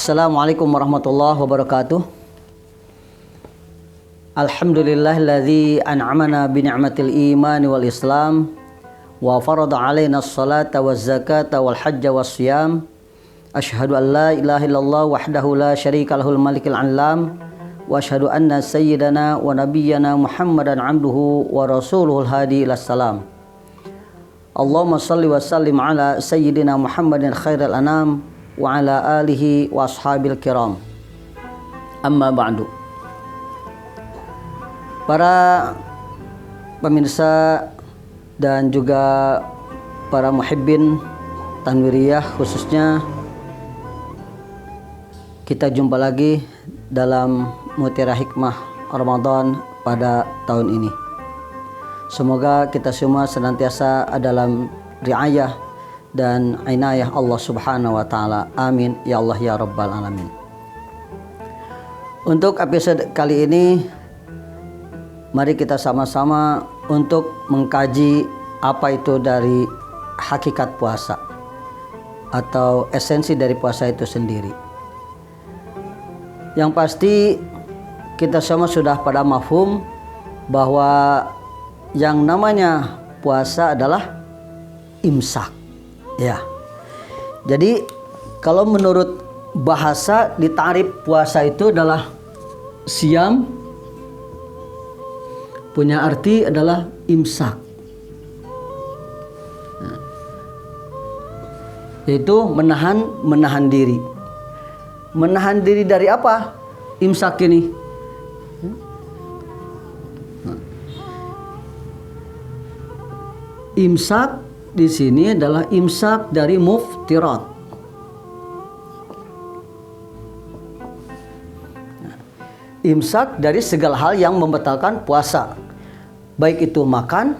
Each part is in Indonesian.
Assalamualaikum warahmatullahi wabarakatuh. Alhamdulillahilladzi an'amana bi ni'matil imani wal islam wa farada alaina as-salata waz zakata wal hajja was siyam. Asyhadu an la ilaha illallah wahdahu la syarika lahul malikil alam wa asyhadu anna sayyidana wa nabiyyana Muhammadan abduhu wa rasuluhul hadi ilas salam. Allahumma salli wa sallim ala sayyidina Muhammadin khairil anam wa ala alihi wa ashabil kiram. Amma ba'du. Para pemirsa dan juga para muhibbin Tanwiriyah khususnya, kita jumpa lagi dalam Mutiara Hikmah Ramadan pada tahun ini. Semoga kita semua senantiasa dalam riayah dan inayah Allah Subhanahu wa taala. Amin ya Allah ya rabbal alamin. Untuk episode kali ini, mari kita sama-sama untuk mengkaji apa itu dari hakikat puasa atau esensi dari puasa itu sendiri. Yang pasti kita semua sudah pada mafhum bahwa yang namanya puasa adalah imsak. Ya. Jadi kalau menurut bahasa di ta'rif puasa itu adalah siam, punya arti adalah imsak. Nah, yaitu menahan diri. Menahan diri dari apa? Imsak ini. Imsak di sini adalah imsak dari muftirat. Imsak dari segala hal yang membatalkan puasa, baik itu makan,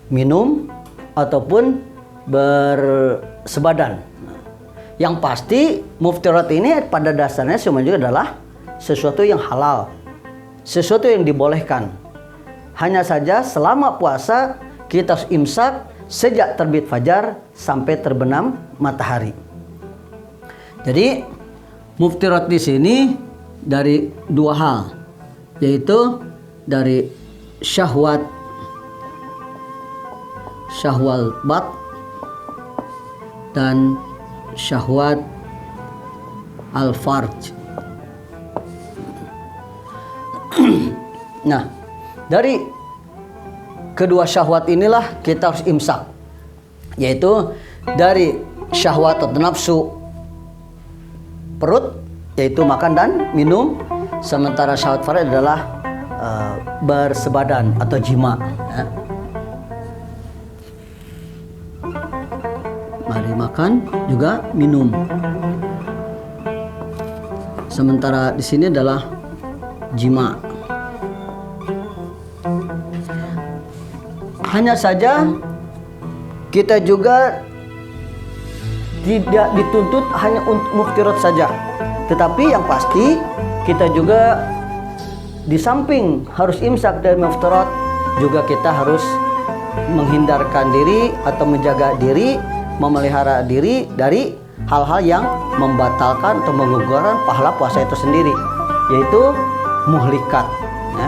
minum, ataupun bersebadan. Yang pasti muftirat ini pada dasarnya semua juga adalah sesuatu yang halal, sesuatu yang dibolehkan. Hanya saja selama puasa kita harus imsak sejak terbit fajar sampai terbenam matahari. Jadi muftirat di sini dari dua hal, yaitu dari syahwat bat dan syahwat al-farj. Nah, dari kedua syahwat inilah kita harus imsak, yaitu dari syahwat atau nafsu perut, yaitu makan dan minum, sementara syahwat farj adalah bersebadan atau jima. Ya. Mari makan juga minum. Sementara di sini adalah jima. Hanya saja kita juga tidak dituntut hanya untuk muftirat saja, tetapi yang pasti kita juga di samping harus imsak dari muftirat, juga kita harus menghindarkan diri atau menjaga diri, memelihara diri dari hal-hal yang membatalkan atau menggugurkan pahala puasa itu sendiri, yaitu muhlikat. Ya.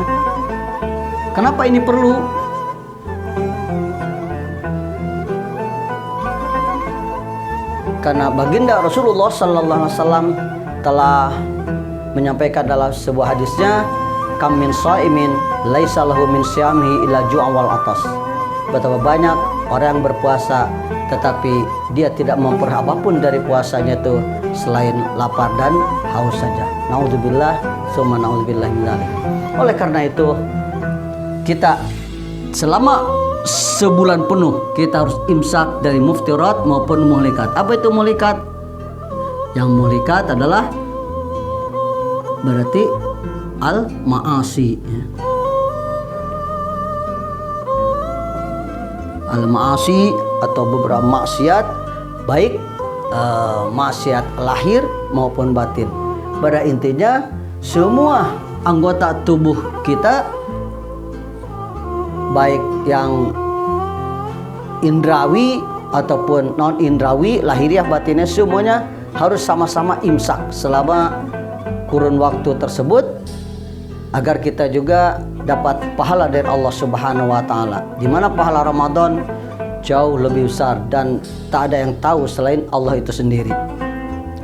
Kenapa ini perlu? Karena baginda Rasulullah sallallahu alaihi wasallam telah menyampaikan dalam sebuah hadisnya, kam min shaimin laisa lahu min siyamihi illa ju'a wal atas. Betapa banyak orang yang berpuasa tetapi dia tidak memperoleh apapun dari puasanya itu selain lapar dan haus saja. Naudzubillah summa naudzubillah min dzalik. Oleh karena itu kita selama sebulan penuh kita harus imsak dari muftirat maupun muhlikat. Apa itu muhlikat? Yang muhlikat adalah berarti al-ma'asi. Al-ma'asi atau beberapa maksiat, baik maksiat lahir maupun batin. Pada intinya semua anggota tubuh kita, baik yang indrawi ataupun non indrawi, lahiriah batinnya, semuanya harus sama-sama imsak selama kurun waktu tersebut, agar kita juga dapat pahala dari Allah Subhanahu wa taala. Di mana pahala Ramadan jauh lebih besar dan tak ada yang tahu selain Allah itu sendiri.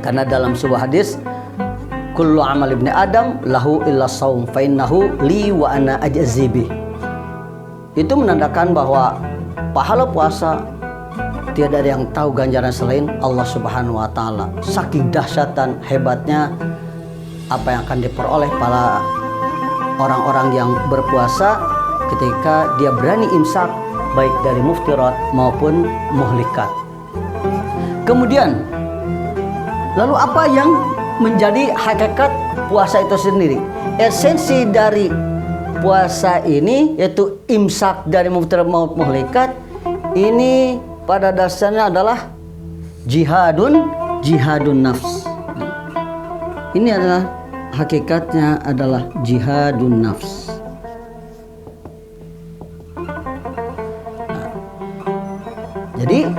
Karena dalam sebuah hadis, kullu amal ibni Adam lahu illa saum fa innahu li wa ana ajzi bih. Itu menandakan bahwa pahala puasa tiada ada yang tahu ganjaran selain Allah Subhanahu wa taala. Saking dahsyat dan hebatnya apa yang akan diperoleh para orang-orang yang berpuasa ketika dia berani imsak, baik dari muftirat maupun muhlikat. Kemudian, lalu apa yang menjadi hakikat puasa itu sendiri? Esensi dari puasa ini yaitu imsak dari muftirat maupun muhlikat. Ini pada dasarnya adalah jihadun nafs. Ini adalah hakikatnya adalah jihadun nafs. Jadi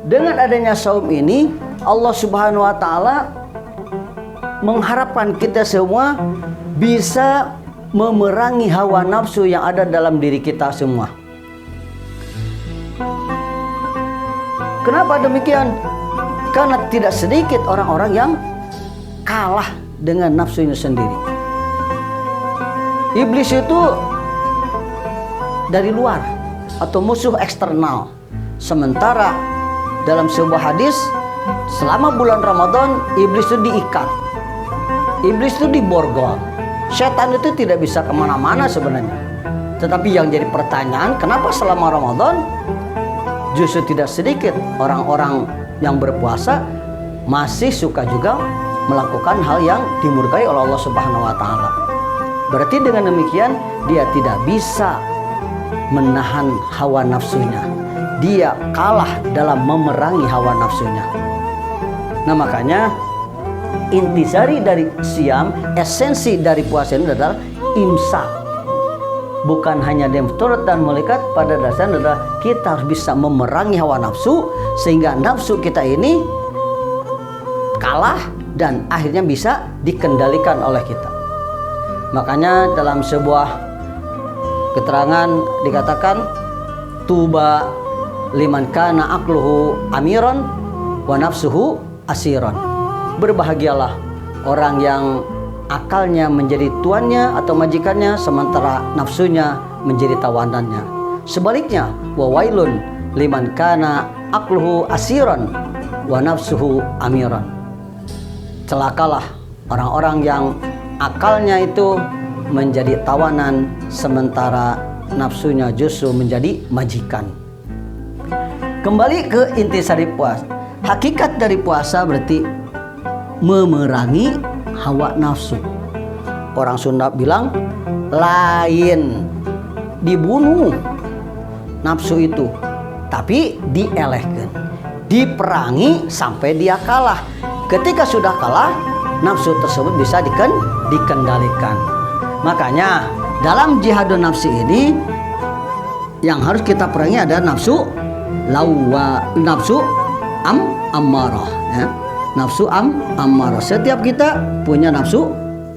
dengan adanya saum ini, Allah Subhanahu wa taala mengharapkan kita semua bisa memerangi hawa nafsu yang ada dalam diri kita semua. Kenapa demikian? Karena tidak sedikit orang-orang yang kalah dengan nafsunya sendiri. Iblis itu dari luar atau musuh eksternal. Sementara dalam sebuah hadis, selama bulan Ramadan iblis itu diikat, iblis itu diborgol. Setan itu tidak bisa kemana-mana sebenarnya. Tetapi yang jadi pertanyaan, kenapa selama Ramadan justru tidak sedikit orang-orang yang berpuasa masih suka juga melakukan hal yang dimurkai oleh Allah Subhanahu wa taala. Berarti dengan demikian dia tidak bisa menahan hawa nafsunya. Dia kalah dalam memerangi hawa nafsunya. Nah, makanya intisari dari siam, esensi dari puasa ini adalah imsak. Bukan hanya demturut dan muhlikat, pada dasarnya adalah kita harus bisa memerangi hawa nafsu sehingga nafsu kita ini kalah dan akhirnya bisa dikendalikan oleh kita. Makanya dalam sebuah keterangan dikatakan, tuba liman kana aqluhu amiran wa nafsuhu asiran. Berbahagialah orang yang akalnya menjadi tuannya atau majikannya, sementara nafsunya menjadi tawanannya. Sebaliknya, wa wailun liman kana aqluhu asiran wa nafsuhu amiran. Celakalah orang-orang yang akalnya itu menjadi tawanan, sementara nafsunya justru menjadi majikan. Kembali ke intisari puasa. Hakikat dari puasa berarti memerangi hawa nafsu. Orang Sunda bilang, lain dibunuh nafsu itu, tapi dielehkan, diperangi sampai dia kalah. Ketika sudah kalah, nafsu tersebut bisa dikendalikan. Makanya dalam jihadun nafsi ini yang harus kita perangi ada nafsu ammarah, ya. Nafsu ammarah. Setiap kita punya nafsu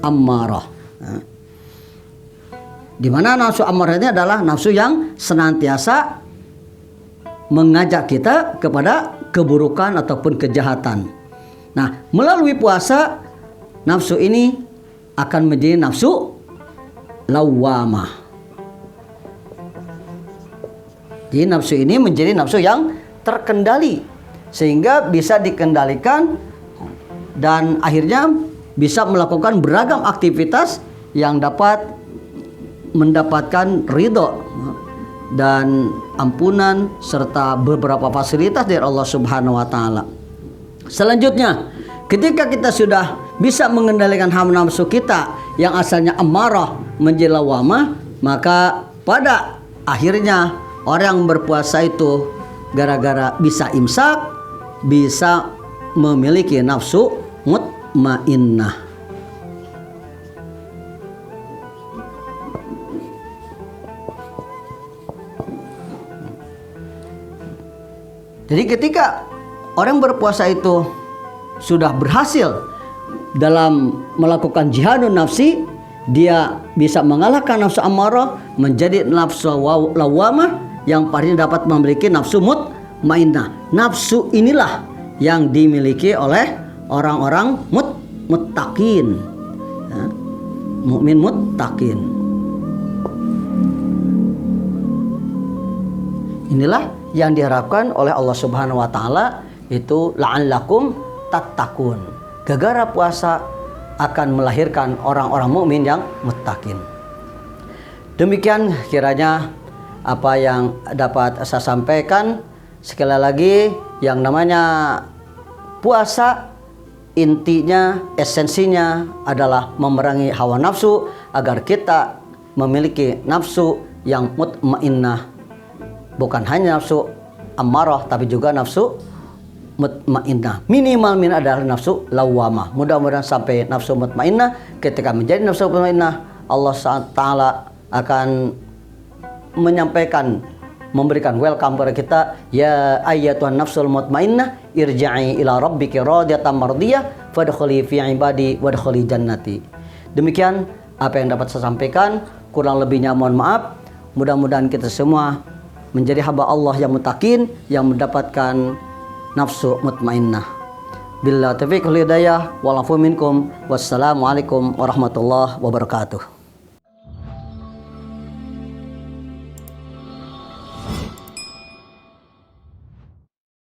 ammarah. Ya. Di mana nafsu ammarah ini adalah nafsu yang senantiasa mengajak kita kepada keburukan ataupun kejahatan. Nah, melalui puasa nafsu ini akan menjadi nafsu lawwamah. Jadi nafsu ini menjadi nafsu yang terkendali sehingga bisa dikendalikan dan akhirnya bisa melakukan beragam aktivitas yang dapat mendapatkan ridho dan ampunan serta beberapa fasilitas dari Allah Subhanahu wa taala. Selanjutnya, ketika kita sudah bisa mengendalikan hawa nafsu kita yang asalnya amarah menjadi lawamah, maka pada akhirnya orang yang berpuasa itu gara-gara bisa imsak, bisa memiliki nafsu mutmainnah. Jadi ketika orang berpuasa itu sudah berhasil dalam melakukan jihadun nafsi, dia bisa mengalahkan nafsu amarah menjadi nafsu lawamah yang paling dapat memiliki nafsu mutmainnah. Nafsu inilah yang dimiliki oleh orang-orang muttaqin, ya, mukmin muttaqin. Inilah yang diharapkan oleh Allah Subhanahu wa taala, itu la'allakum tattaqun. Gegara puasa akan melahirkan orang-orang mukmin yang muttaqin. Demikian kiranya apa yang dapat saya sampaikan. Sekali lagi, yang namanya puasa intinya, esensinya adalah memerangi hawa nafsu agar kita memiliki nafsu yang mutmainnah. Bukan hanya nafsu ammarah, tapi juga nafsu mutmainnah. Minimal adalah nafsu lawamah. Mudah-mudahan sampai nafsu mutmainnah. Ketika menjadi nafsu mutmainnah, Allah SWT akan menyampaikan, memberikan welcome kepada kita. Ya ayyatuhan nafsul mutmainnah, irja'i ila rabbiki radiyatan mardiyah, fadkhuli fi ibadi wadkhuli jannati. Demikian apa yang dapat saya sampaikan. Kurang lebihnya mohon maaf. Mudah-mudahan kita semua menjadi hamba Allah yang muttaqin, yang mendapatkan nafsu mutmainnah. Billahi taufiq wal hidayah wal afu minkum. Wassalamualaikum warahmatullahi wabarakatuh.